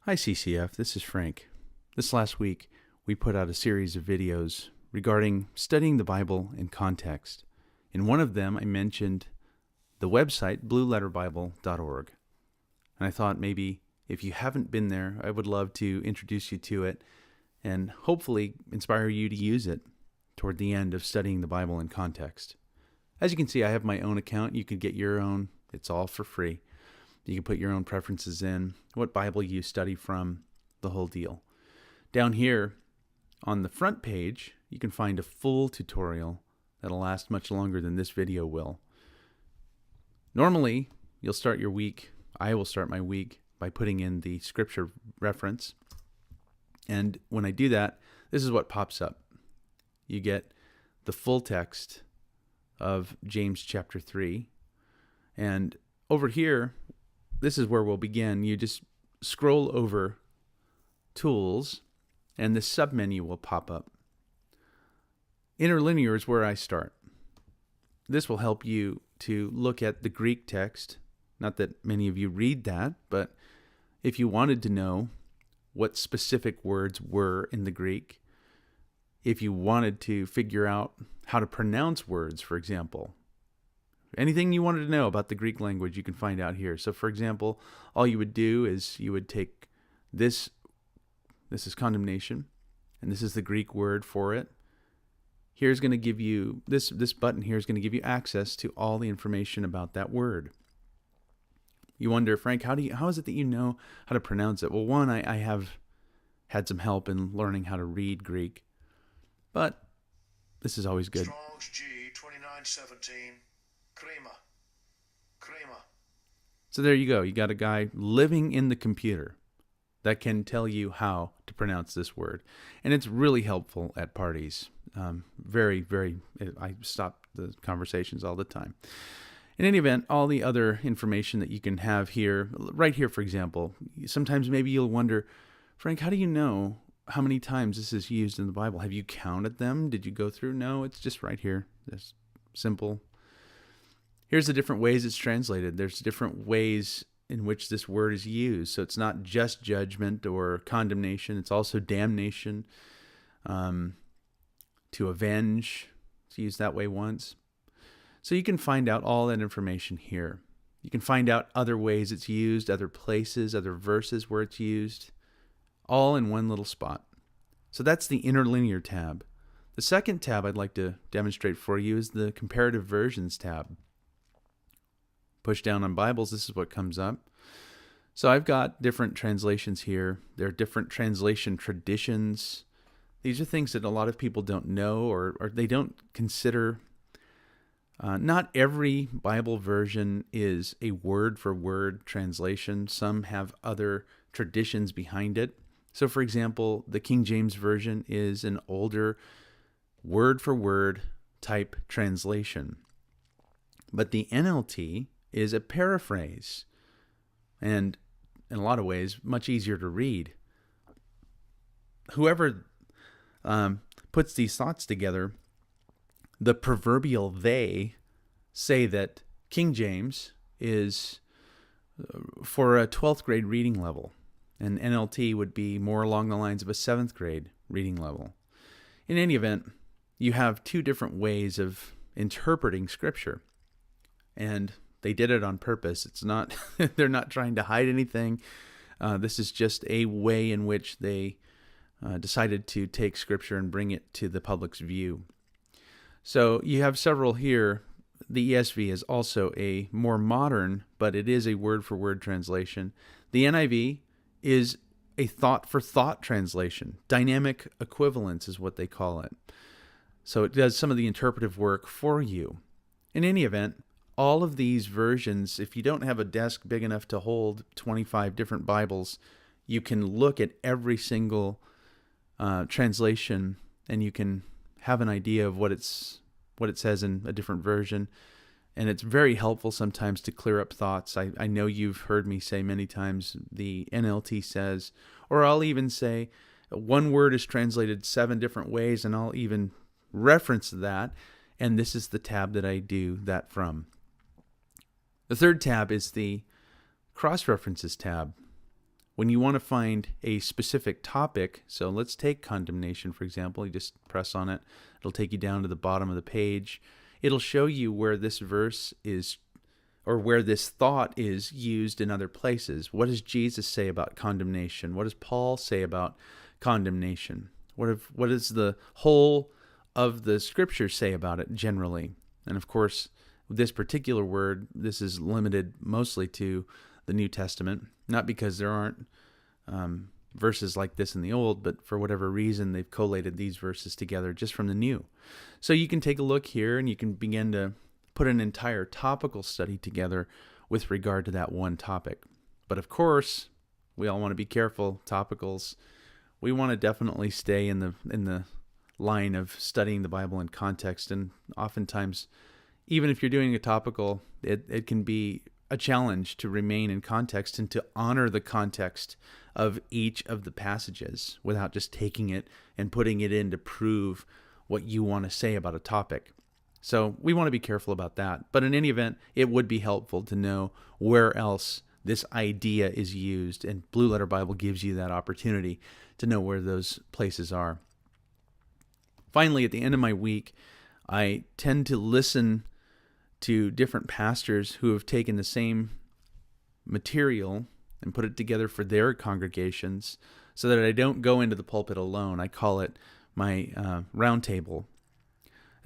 Hi CCF, this is Frank. This last week, we put out a series of videos regarding studying the Bible in context. In one of them, I mentioned the website blueletterbible.org. And I thought maybe if you haven't been there, I would love to introduce you to it and hopefully inspire you to use it toward the end of studying the Bible in context. As you can see, I have my own account. You could get your own. It's all for free. You can put your own preferences in, what Bible you study from, the whole deal. Down here on the front page, you can find a full tutorial that'll last much longer than this video will. Normally, you'll start your week, I will start my week by putting in the scripture reference. And when I do that, this is what pops up. You get the full text of James chapter 3. And over here, this is where we'll begin. You just scroll over Tools, and the submenu will pop up. Interlinear is where I start. This will help you to look at the Greek text. Not that many of you read that, but if you wanted to know what specific words were in the Greek, if you wanted to figure out how to pronounce words, for example, anything you wanted to know about the Greek language, you can find out here. So, for example, all you would do is you would take this is condemnation, and this is the Greek word for it. Here's going to give you, this button here is going to give you access to all the information about that word. You wonder, Frank, how is it that you know how to pronounce it? Well, one, I have had some help in learning how to read Greek, but this is always good. Strong's G 2917. Crema. So there you go. You got a guy living in the computer that can tell you how to pronounce this word. And it's really helpful at parties. I stop the conversations all the time. In any event, all the other information that you can have here, right here, for example, sometimes maybe you'll wonder, Frank, how do you know how many times this is used in the Bible? Have you counted them? Did you go through? No, it's just right here. It's simple. Here's the different ways it's translated. There's different ways in which this word is used. So it's not just judgment or condemnation. It's also damnation, to avenge. It's used that way once. So you can find out all that information here. You can find out other ways it's used, other places, other verses where it's used, all in one little spot. So that's the interlinear tab. The second tab I'd like to demonstrate for you is the comparative versions tab. Push down on Bibles, this is what comes up. So I've got different translations here. There are different translation traditions. These are things that a lot of people don't know or they don't consider. Not every Bible version is a word-for-word translation. Some have other traditions behind it. So, for example, the King James Version is an older word-for-word type translation. But the NLT is a paraphrase, and in a lot of ways, much easier to read. Whoever puts these thoughts together, the proverbial they say that King James is for a 12th grade reading level, and NLT would be more along the lines of a 7th grade reading level. In any event, you have two different ways of interpreting Scripture, and they did it on purpose. It's not, they're not trying to hide anything. This is just a way in which they decided to take Scripture and bring it to the public's view. So you have several here. The ESV is also a more modern, but it is a word-for-word translation. The NIV is a thought-for-thought translation. Dynamic equivalence is what they call it. So it does some of the interpretive work for you. In any event, all of these versions, if you don't have a desk big enough to hold 25 different Bibles, you can look at every single translation and you can have an idea of what it says in a different version. And it's very helpful sometimes to clear up thoughts. I know you've heard me say many times the NLT says, or I'll even say one word is translated 7 different ways, and I'll even reference that. And this is the tab that I do that from. The third tab is the cross-references tab. when you want to find a specific topic, so let's take condemnation, for example. You just press on it. It'll take you down to the bottom of the page. It'll show you where this verse is, or where this thought is used in other places. What does Jesus say about condemnation? What does Paul say about condemnation? What does the whole of the Scriptures say about it generally? And of course, this particular word, this is limited mostly to the New Testament, not because there aren't verses like this in the Old, but for whatever reason, they've collated these verses together just from the New. So you can take a look here and you can begin to put an entire topical study together with regard to that one topic. But of course, we all want to be careful. Topicals, we want to definitely stay in the line of studying the Bible in context. And oftentimes, even if you're doing a topical, it can be a challenge to remain in context and to honor the context of each of the passages without just taking it and putting it in to prove what you want to say about a topic. So we want to be careful about that. But in any event, it would be helpful to know where else this idea is used, and Blue Letter Bible gives you that opportunity to know where those places are. Finally, at the end of my week, I tend to listen to different pastors who have taken the same material and put it together for their congregations so that I don't go into the pulpit alone. I call it my round table.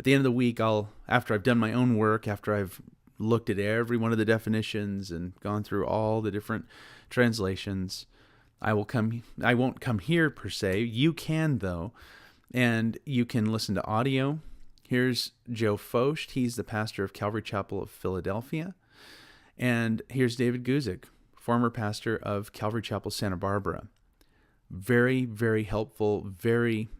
At the end of the week, after I've done my own work, after I've looked at every one of the definitions and gone through all the different translations, I won't come here per se. You can, though, and you can listen to audio. Here's Joe Focht. He's the pastor of Calvary Chapel of Philadelphia. And here's David Guzik, former pastor of Calvary Chapel Santa Barbara. Very, very helpful, very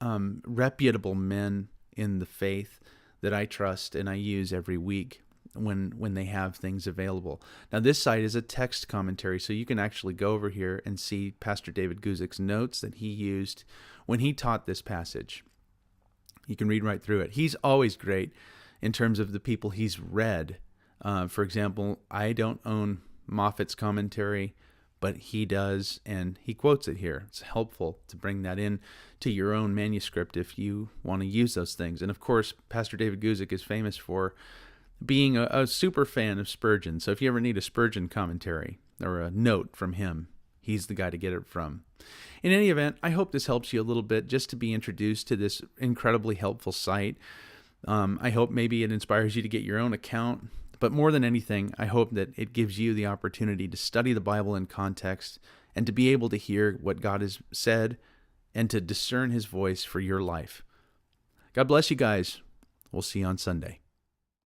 reputable men in the faith that I trust and I use every week when they have things available. Now, this site is a text commentary, so you can actually go over here and see Pastor David Guzik's notes that he used when he taught this passage. You can read right through it. He's always great in terms of the people he's read. For example, I don't own Moffat's commentary, but he does, and he quotes it here. It's helpful to bring that in to your own manuscript if you want to use those things. And of course, Pastor David Guzik is famous for being a super fan of Spurgeon. So if you ever need a Spurgeon commentary or a note from him, he's the guy to get it from. In any event, I hope this helps you a little bit just to be introduced to this incredibly helpful site. I hope maybe it inspires you to get your own account. But more than anything, I hope that it gives you the opportunity to study the Bible in context and to be able to hear what God has said and to discern His voice for your life. God bless you guys. We'll see you on Sunday.